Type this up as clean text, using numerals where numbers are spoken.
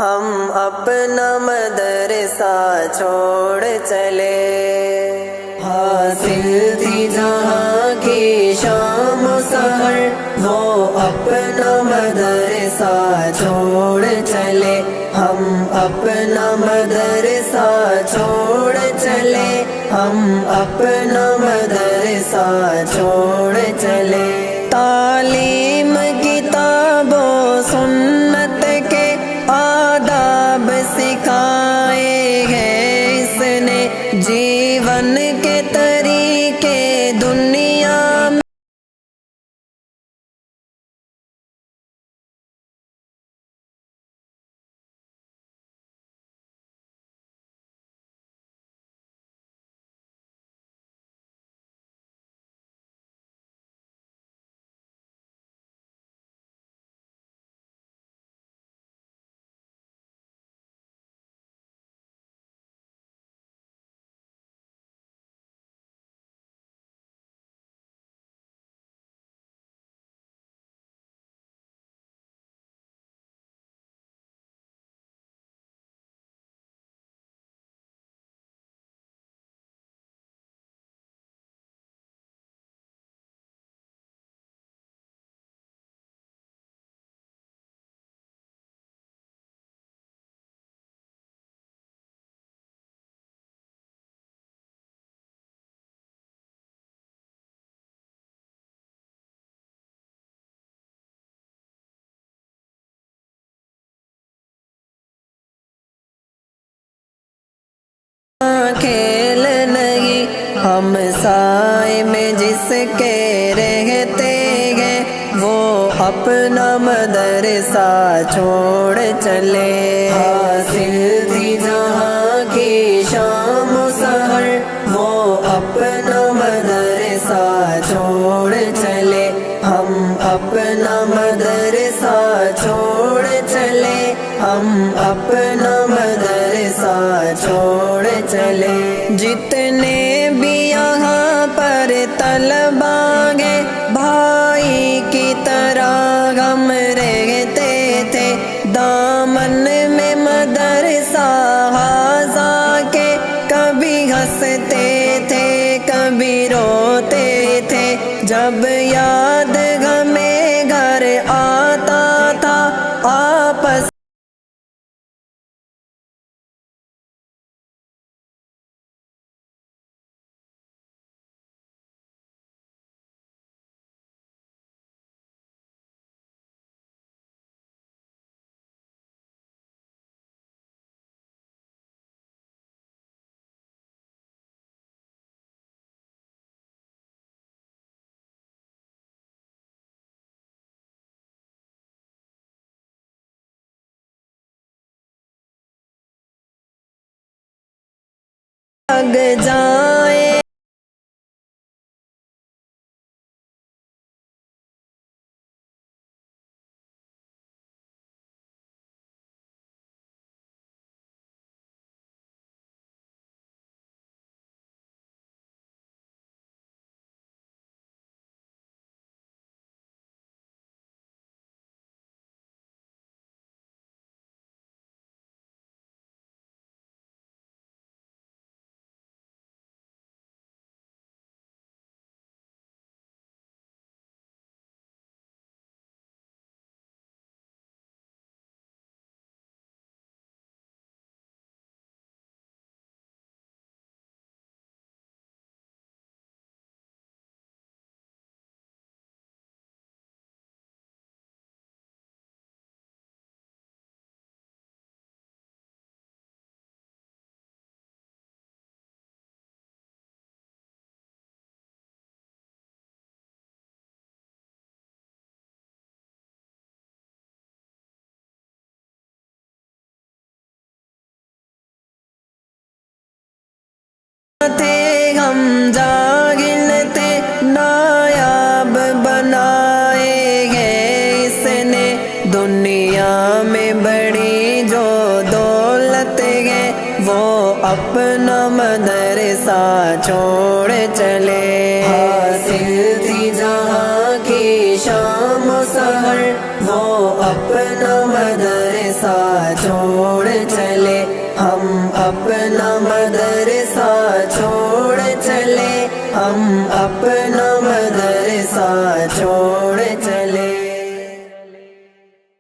हम अपना मदरसा छोड़ चले। हासिल थी जहाँ की शाम सहर, वो अपना मदरसा छोड़ चले। हम अपना मदरसा छोड़ चले, हम अपना मदरसा छोड़ चले। तालीम किताबों सुन्नत के आदाब सिखाए हैं इसने, जीवन के तरीके दुनिया में खेल नहीं, हम साए में जिसके रहते हैं, वो अपना मदरसा छोड़ चले। हासिल थी जहाँ की शाम सहर, वो अपना मदरसा छोड़ चले। हम अपना मदरसा छोड़ चले, हम अपना मदरसा छोड़ चले। जितने भी यहाँ पर तलबा हैं, भाई की तरह हम रहते थे। दामन में मदरसा हाजा के कभी हंसते थे, कभी रोते थे। जब याद हमें घर आता था, आपस लग जाए। थे हम जागिल थे, नायाब बनाए हैं इसने। दुनिया में बड़ी जो दौलत है, वो अपना मदरसा छोड़ चले। हासिल थी जहाँ की शाम सहर, वो अपना मदरसा छोड़ अपना मदरसा छोड़ चले, हम अपना मदरसा छोड़